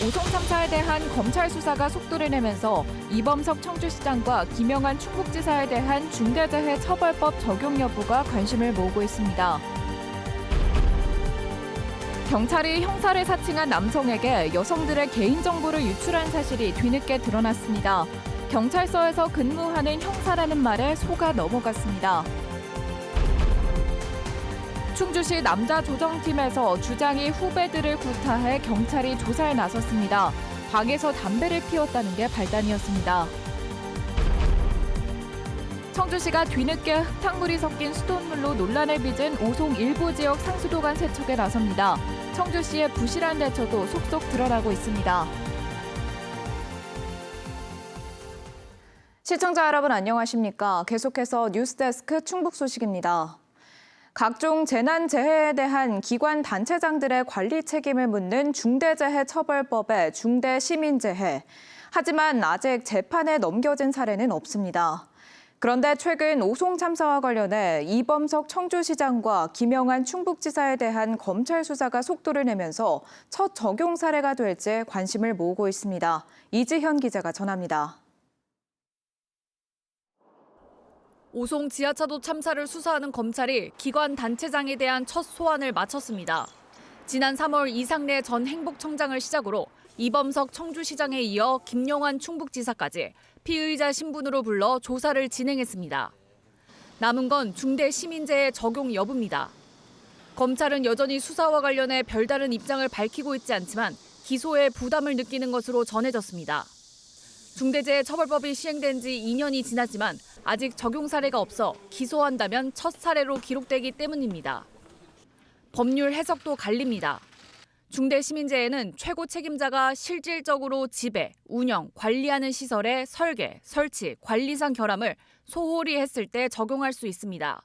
오송 참사에 대한 검찰 수사가 속도를 내면서 이범석 청주시장과 김영환 충북지사에 대한 중대재해처벌법 적용 여부가 관심을 모으고 있습니다. 경찰이 형사를 사칭한 남성에게 여성들의 개인정보를 유출한 사실이 뒤늦게 드러났습니다. 경찰서에서 근무하는 형사라는 말에 속아 넘어갔습니다. 충주시 남자조정팀에서 주장이 후배들을 구타해 경찰이 조사에 나섰습니다. 방에서 담배를 피웠다는 게 발단이었습니다. 청주시가 뒤늦게 흙탕물이 섞인 수돗물로 논란을 빚은 오송 일부 지역 상수도관 세척에 나섭니다. 청주시의 부실한 대처도 속속 드러나고 있습니다. 시청자 여러분 안녕하십니까? 계속해서 뉴스데스크 충북 소식입니다. 각종 재난재해에 대한 기관 단체장들의 관리 책임을 묻는 중대재해처벌법의 중대시민재해. 하지만 아직 재판에 넘겨진 사례는 없습니다. 그런데 최근 오송 참사와 관련해 이범석 청주시장과 김영환 충북지사에 대한 검찰 수사가 속도를 내면서 첫 적용 사례가 될지 관심을 모으고 있습니다. 이지현 기자가 전합니다. 오송 지하차도 참사를 수사하는 검찰이 기관 단체장에 대한 첫 소환을 마쳤습니다. 지난 3월 이상래 전 행복청장을 시작으로 이범석 청주시장에 이어 김영환 충북지사까지 피의자 신분으로 불러 조사를 진행했습니다. 남은 건 중대시민재해 적용 여부입니다. 검찰은 여전히 수사와 관련해 별다른 입장을 밝히고 있지 않지만 기소에 부담을 느끼는 것으로 전해졌습니다. 중대재해처벌법이 시행된 지 2년이 지났지만 아직 적용 사례가 없어 기소한다면 첫 사례로 기록되기 때문입니다. 법률 해석도 갈립니다. 중대시민재해는 최고 책임자가 실질적으로 지배, 운영, 관리하는 시설의 설계, 설치, 관리상 결함을 소홀히 했을 때 적용할 수 있습니다.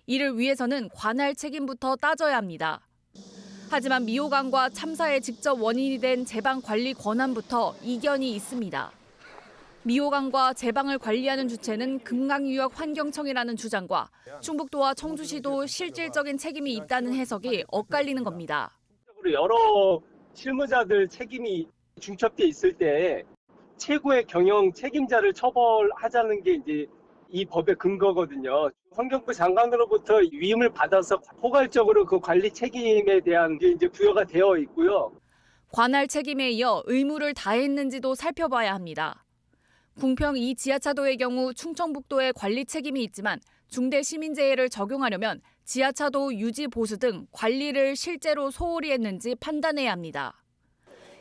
이를 위해서는 관할 책임부터 따져야 합니다. 하지만 미호강과 참사의 직접 원인이 된 제방 관리 권한부터 이견이 있습니다. 미호강과 제방을 관리하는 주체는 금강유역환경청이라는 주장과 충북도와 청주시도 실질적인 책임이 있다는 해석이 엇갈리는 겁니다. 여러 실무자들 책임이 중첩돼 있을 때 최고의 경영 책임자를 처벌하자는 게 이제 이 법의 근거거든요. 환경부 장관으로부터 위임을 받아서 포괄적으로 그 관리 책임에 대한 게 이제 부여가 되어 있고요. 관할 책임에 이어 의무를 다했는지도 살펴봐야 합니다. 궁평 2 지하차도의 경우 충청북도에 관리 책임이 있지만 중대시민재해를 적용하려면 지하차도 유지 보수 등 관리를 실제로 소홀히 했는지 판단해야 합니다.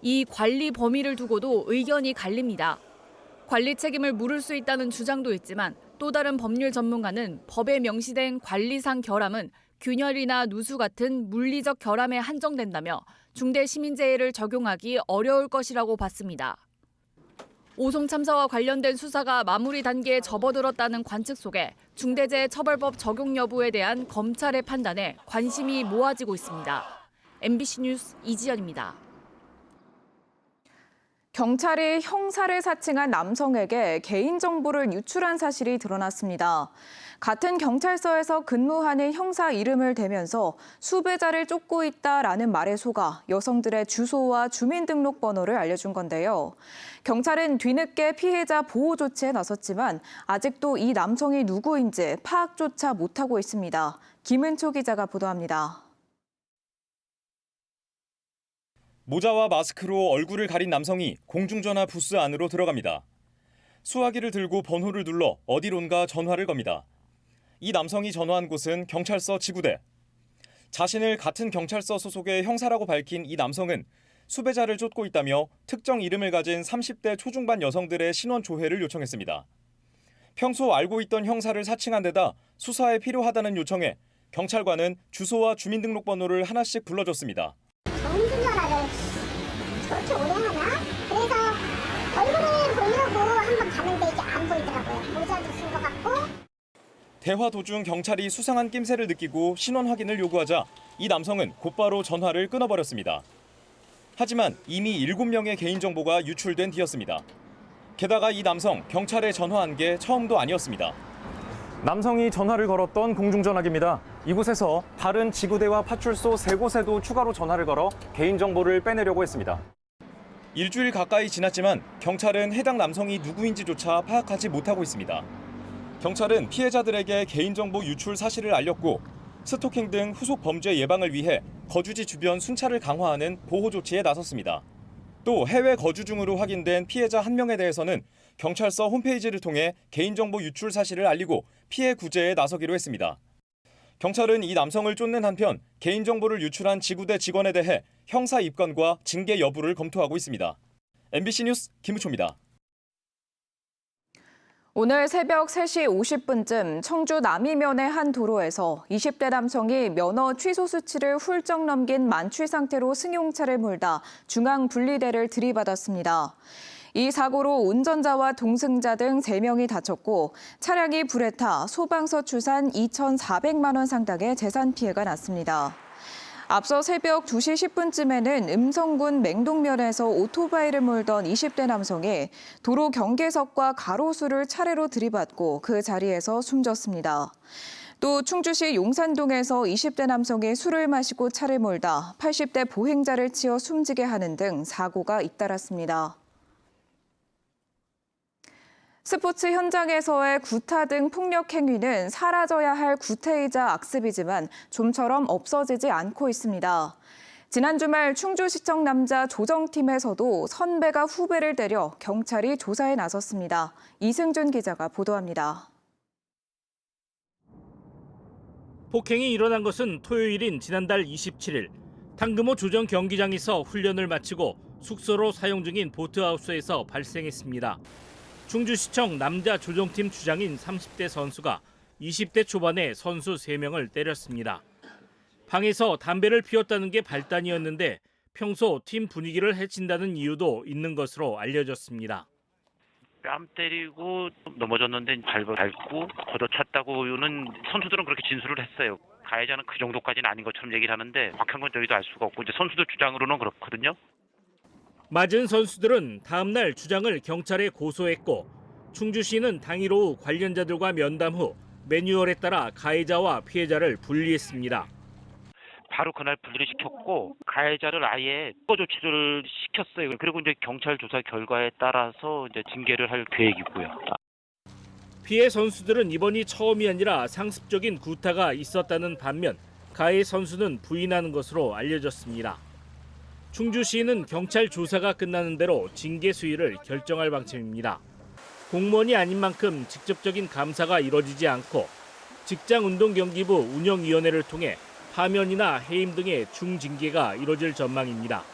이 관리 범위를 두고도 의견이 갈립니다. 관리 책임을 물을 수 있다는 주장도 있지만 또 다른 법률 전문가는 법에 명시된 관리상 결함은 균열이나 누수 같은 물리적 결함에 한정된다며 중대시민재해를 적용하기 어려울 것이라고 봤습니다. 오송 참사와 관련된 수사가 마무리 단계에 접어들었다는 관측 속에 중대재해처벌법 적용 여부에 대한 검찰의 판단에 관심이 모아지고 있습니다. MBC 뉴스 이지연입니다. 경찰이 형사를 사칭한 남성에게 개인정보를 유출한 사실이 드러났습니다. 같은 경찰서에서 근무하는 형사 이름을 대면서 수배자를 쫓고 있다라는 말에 속아 여성들의 주소와 주민등록번호를 알려준 건데요. 경찰은 뒤늦게 피해자 보호 조치에 나섰지만 아직도 이 남성이 누구인지 파악조차 못하고 있습니다. 김은초 기자가 보도합니다. 모자와 마스크로 얼굴을 가린 남성이 공중전화 부스 안으로 들어갑니다. 수화기를 들고 번호를 눌러 어디론가 전화를 겁니다. 이 남성이 전화한 곳은 경찰서 지구대. 자신을 같은 경찰서 소속의 형사라고 밝힌 이 남성은 수배자를 쫓고 있다며 특정 이름을 가진 30대 초중반 여성들의 신원 조회를 요청했습니다. 평소 알고 있던 형사를 사칭한 데다 수사에 필요하다는 요청에 경찰관은 주소와 주민등록번호를 하나씩 불러줬습니다. 공중전화를 저렇게 오래 하나? 그래서 얼굴을 보려고 한번 가는데 이게 안 보이더라고요. 모자도 쓴 것 같고. 대화 도중 경찰이 수상한 낌새를 느끼고 신원 확인을 요구하자 이 남성은 곧바로 전화를 끊어버렸습니다. 하지만 이미 7명의 개인정보가 유출된 뒤였습니다. 게다가 이 남성 경찰에 전화한 게 처음도 아니었습니다. 남성이 전화를 걸었던 공중전화기입니다. 이곳에서 다른 지구대와 파출소 3곳에도 추가로 전화를 걸어 개인정보를 빼내려고 했습니다. 일주일 가까이 지났지만 경찰은 해당 남성이 누구인지조차 파악하지 못하고 있습니다. 경찰은 피해자들에게 개인정보 유출 사실을 알렸고 스토킹 등 후속 범죄 예방을 위해 거주지 주변 순찰을 강화하는 보호 조치에 나섰습니다. 또 해외 거주 중으로 확인된 피해자 한 명에 대해서는 경찰서 홈페이지를 통해 개인정보 유출 사실을 알리고 피해 구제에 나서기로 했습니다. 경찰은 이 남성을 쫓는 한편 개인정보를 유출한 지구대 직원에 대해 형사 입건과 징계 여부를 검토하고 있습니다. MBC 뉴스 김우초입니다. 오늘 새벽 3시 50분쯤 청주 남이면의 한 도로에서 20대 남성이 면허 취소 수치를 훌쩍 넘긴 만취 상태로 승용차를 몰다 중앙 분리대를 들이받았습니다. 이 사고로 운전자와 동승자 등 3명이 다쳤고 차량이 불에 타 소방서 추산 2,400만 원 상당의 재산 피해가 났습니다. 앞서 새벽 2시 10분쯤에는 음성군 맹동면에서 오토바이를 몰던 20대 남성이 도로 경계석과 가로수를 차례로 들이받고 그 자리에서 숨졌습니다. 또 충주시 용산동에서 20대 남성이 술을 마시고 차를 몰다 80대 보행자를 치어 숨지게 하는 등 사고가 잇따랐습니다. 스포츠 현장에서의 구타 등 폭력 행위는 사라져야 할 구태이자 악습이지만 좀처럼 없어지지 않고 있습니다. 지난 주말 충주시청 남자 조정팀에서도 선배가 후배를 때려 경찰이 조사에 나섰습니다. 이승준 기자가 보도합니다. 폭행이 일어난 것은 토요일인 지난달 27일 탕금호 조정 경기장에서 훈련을 마치고 숙소로 사용 중인 보트하우스에서 발생했습니다. 충주시청 남자 조정팀 주장인 30대 선수가 20대 초반의 선수 3명을 때렸습니다. 방에서 담배를 피웠다는 게 발단이었는데 평소 팀 분위기를 해친다는 이유도 있는 것으로 알려졌습니다. 뺨 때리고 넘어졌는데 밟고 걷어찼다고는 선수들은 그렇게 진술을 했어요. 가해자는 그 정도까지는 아닌 것처럼 얘기를 하는데 확한 건 저희도 알 수가 없고 이제 선수들 주장으로는 그렇거든요. 맞은 선수들은 다음 날 주장을 경찰에 고소했고 충주시는 당일 오후 관련자들과 면담 후 매뉴얼에 따라 가해자와 피해자를 분리했습니다. 바로 그날 분리를 시켰고 가해자를 아예 특허 조치를 시켰어요. 그리고 이제 경찰 조사 결과에 따라서 이제 징계를 할 계획이고요. 피해 선수들은 이번이 처음이 아니라 상습적인 구타가 있었다는 반면 가해 선수는 부인하는 것으로 알려졌습니다. 충주시는 경찰 조사가 끝나는 대로 징계 수위를 결정할 방침입니다. 공무원이 아닌 만큼 직접적인 감사가 이뤄지지 않고 직장운동경기부 운영위원회를 통해 파면이나 해임 등의 중징계가 이뤄질 전망입니다.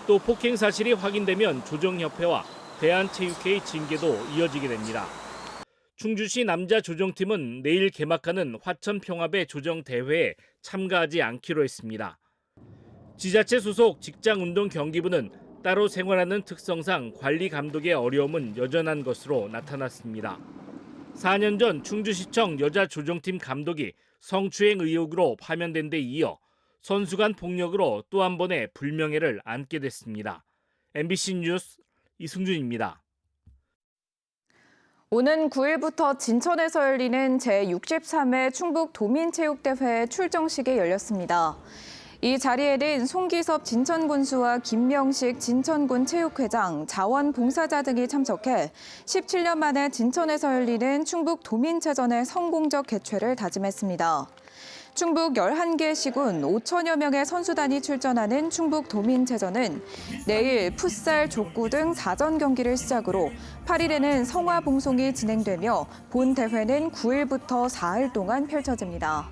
또 폭행 사실이 확인되면 조정협회와 대한체육회의 징계도 이어지게 됩니다. 충주시 남자 조정팀은 내일 개막하는 화천평화배 조정대회에 참가하지 않기로 했습니다. 지자체 소속 직장운동경기부는 따로 생활하는 특성상 관리 감독의 어려움은 여전한 것으로 나타났습니다. 4년 전 충주시청 여자 조정팀 감독이 성추행 의혹으로 파면된 데 이어 선수 간 폭력으로 또 한 번의 불명예를 안게 됐습니다. MBC 뉴스 이승준입니다. 오는 9일부터 진천에서 열리는 제63회 충북도민체육대회 출정식이 열렸습니다. 이 자리에는 송기섭 진천군수와 김명식 진천군 체육회장, 자원봉사자 등이 참석해 17년 만에 진천에서 열리는 충북도민체전의 성공적 개최를 다짐했습니다. 충북 11개 시군 5천여 명의 선수단이 출전하는 충북도민체전은 내일 풋살, 족구 등 사전 경기를 시작으로 8일에는 성화봉송이 진행되며 본 대회는 9일부터 4일 동안 펼쳐집니다.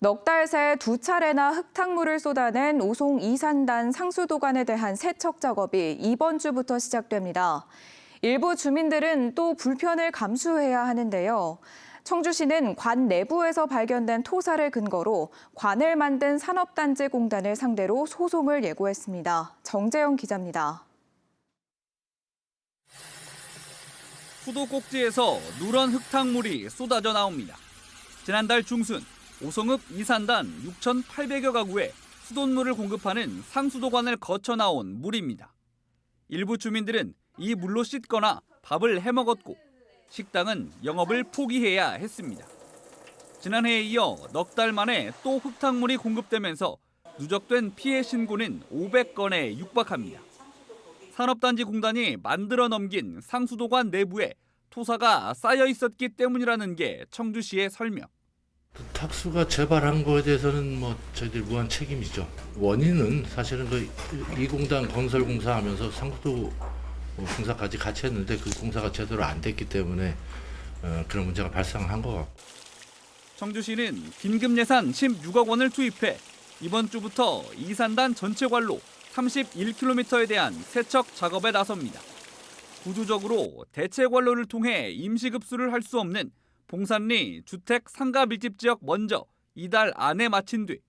넉 달 새 2차례나 흙탕물을 쏟아낸 오송 이산단 상수도관에 대한 세척 작업이 이번 주부터 시작됩니다. 일부 주민들은 또 불편을 감수해야 하는데요. 청주시는 관 내부에서 발견된 토사를 근거로 관을 만든 산업단지공단을 상대로 소송을 예고했습니다. 정재영 기자입니다. 수도 꼭지에서 누런 흙탕물이 쏟아져 나옵니다. 지난달 중순 오송읍 이산단 6,800여 가구에 수돗물을 공급하는 상수도관을 거쳐 나온 물입니다. 일부 주민들은 이 물로 씻거나 밥을 해먹었고 식당은 영업을 포기해야 했습니다. 지난해에 이어 넉 달 만에 또 흙탕물이 공급되면서 누적된 피해 신고는 500건에 육박합니다. 산업단지 공단이 만들어 넘긴 상수도관 내부에 토사가 쌓여 있었기 때문이라는 게 청주시의 설명. 탁수가 재발한 거에 대해서는 저희들 무한 책임이죠. 원인은 사실은 이 공단 건설 공사하면서 상수도 공사까지 같이 했는데 그 공사가 제대로 안 됐기 때문에 그런 문제가 발생한 것 같고. 청주시는 긴급 예산 16억 원을 투입해 이번 주부터 이산단 전체 관로 31km에 대한 세척 작업에 나섭니다. 구조적으로 대체 관로를 통해 임시급수를 할 수 없는 봉산리 주택 상가 밀집 지역 먼저 이달 안에 마친 뒤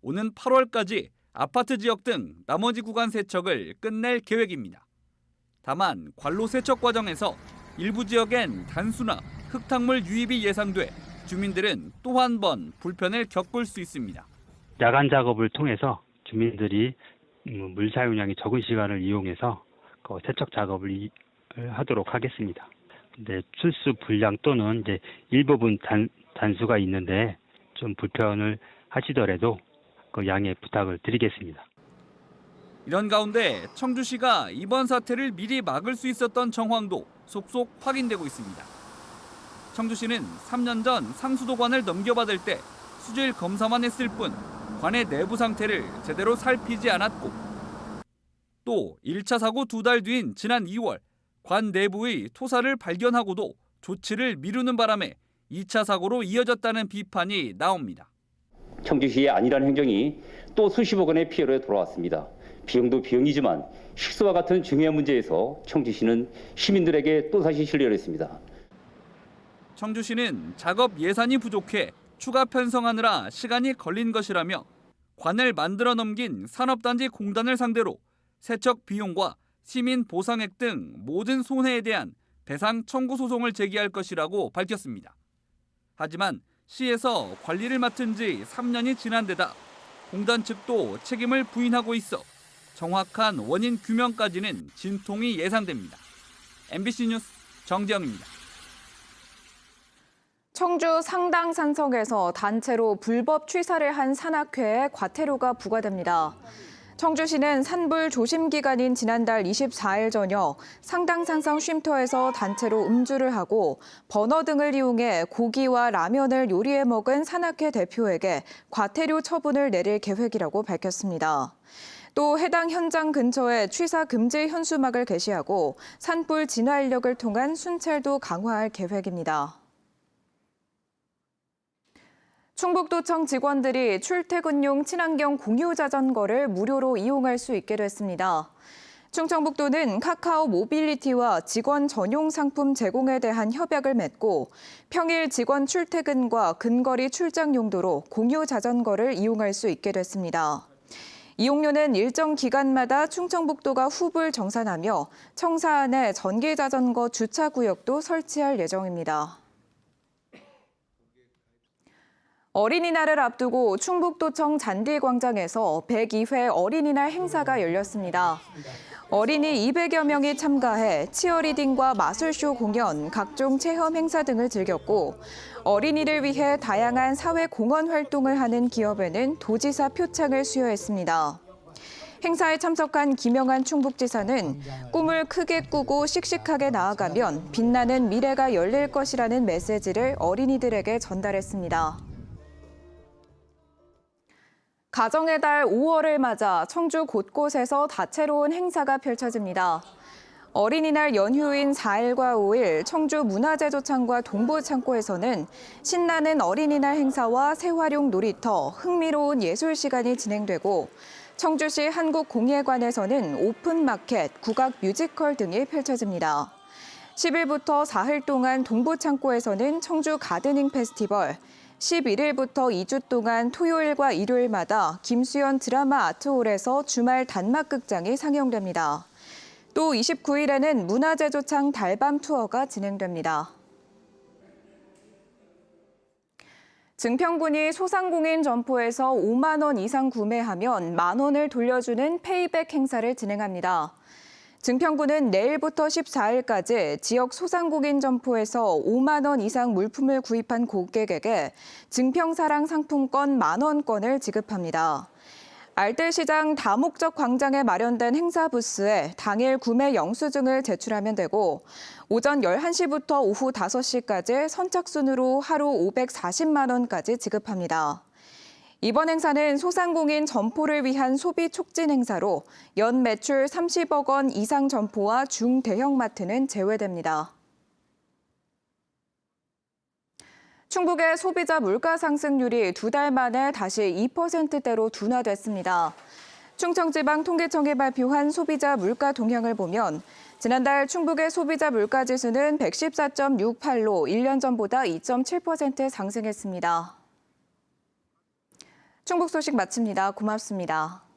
오는 8월까지 아파트 지역 등 나머지 구간 세척을 끝낼 계획입니다. 다만 관로 세척 과정에서 일부 지역엔 단수나 흙탕물 유입이 예상돼 주민들은 또 한 번 불편을 겪을 수 있습니다. 야간 작업을 통해서 주민들이 물 사용량이 적은 시간을 이용해서 세척 작업을 하도록 하겠습니다. 근데 출수 불량 또는 이제 일부분 단수가 있는데 좀 불편을 하시더라도 그 양해 부탁을 드리겠습니다. 이런 가운데 청주시가 이번 사태를 미리 막을 수 있었던 정황도 속속 확인되고 있습니다. 청주시는 3년 전 상수도관을 넘겨받을 때 수질 검사만 했을 뿐 관의 내부 상태를 제대로 살피지 않았고 또 1차 사고 2달 뒤인 지난 2월 관 내부의 토사를 발견하고도 조치를 미루는 바람에 2차 사고로 이어졌다는 비판이 나옵니다. 청주시의 안일한 행정이 또 수십억 원의 피해로 돌아왔습니다. 비용도 비용이지만 식수와 같은 중요한 문제에서 청주시는 시민들에게 또다시 신뢰를 했습니다. 청주시는 작업 예산이 부족해 추가 편성하느라 시간이 걸린 것이라며 관을 만들어 넘긴 산업단지 공단을 상대로 세척 비용과 시민 보상액 등 모든 손해에 대한 배상 청구 소송을 제기할 것이라고 밝혔습니다. 하지만 시에서 관리를 맡은 지 3년이 지난 데다 공단 측도 책임을 부인하고 있어 정확한 원인 규명까지는 진통이 예상됩니다. MBC 뉴스 정재영입니다. 청주 상당산성에서 단체로 불법 취사를 한 산악회에 과태료가 부과됩니다. 청주시는 산불 조심 기간인 지난달 24일 저녁 상당산성 쉼터에서 단체로 음주를 하고 버너 등을 이용해 고기와 라면을 요리해 먹은 산악회 대표에게 과태료 처분을 내릴 계획이라고 밝혔습니다. 또 해당 현장 근처에 취사 금지 현수막을 게시하고 산불 진화 인력을 통한 순찰도 강화할 계획입니다. 충북도청 직원들이 출퇴근용 친환경 공유 자전거를 무료로 이용할 수 있게 됐습니다. 충청북도는 카카오 모빌리티와 직원 전용 상품 제공에 대한 협약을 맺고 평일 직원 출퇴근과 근거리 출장 용도로 공유 자전거를 이용할 수 있게 됐습니다. 이용료는 일정 기간마다 충청북도가 후불 정산하며 청사 안에 전기 자전거 주차 구역도 설치할 예정입니다. 어린이날을 앞두고 충북도청 잔디광장에서 102회 어린이날 행사가 열렸습니다. 어린이 200여 명이 참가해 치어리딩과 마술쇼 공연, 각종 체험 행사 등을 즐겼고 어린이를 위해 다양한 사회 공헌 활동을 하는 기업에는 도지사 표창을 수여했습니다. 행사에 참석한 김영한 충북지사는 꿈을 크게 꾸고 씩씩하게 나아가면 빛나는 미래가 열릴 것이라는 메시지를 어린이들에게 전달했습니다. 가정의 달 5월을 맞아 청주 곳곳에서 다채로운 행사가 펼쳐집니다. 어린이날 연휴인 4일과 5일 청주 문화제조창과 동부창고에서는 신나는 어린이날 행사와 새활용 놀이터, 흥미로운 예술 시간이 진행되고 청주시 한국공예관에서는 오픈마켓, 국악 뮤지컬 등이 펼쳐집니다. 10일부터 4일 동안 동부창고에서는 청주 가드닝 페스티벌, 11일부터 2주 동안 토요일과 일요일마다 김수현 드라마 아트홀에서 주말 단막극장이 상영됩니다. 또 29일에는 문화제조창 달밤 투어가 진행됩니다. 증평군이 소상공인 점포에서 5만 원 이상 구매하면 만 원을 돌려주는 페이백 행사를 진행합니다. 증평군은 내일부터 14일까지 지역 소상공인 점포에서 5만 원 이상 물품을 구입한 고객에게 증평사랑 상품권 만 원권을 지급합니다. 알뜰시장 다목적 광장에 마련된 행사 부스에 당일 구매 영수증을 제출하면 되고 오전 11시부터 오후 5시까지 선착순으로 하루 540만 원까지 지급합니다. 이번 행사는 소상공인 점포를 위한 소비 촉진 행사로 연 매출 30억 원 이상 점포와 중대형마트는 제외됩니다. 충북의 소비자 물가 상승률이 2달 만에 다시 2%대로 둔화됐습니다. 충청지방통계청이 발표한 소비자 물가 동향을 보면 지난달 충북의 소비자 물가 지수는 114.68로 1년 전보다 2.7% 상승했습니다. 충북 소식 마칩니다. 고맙습니다.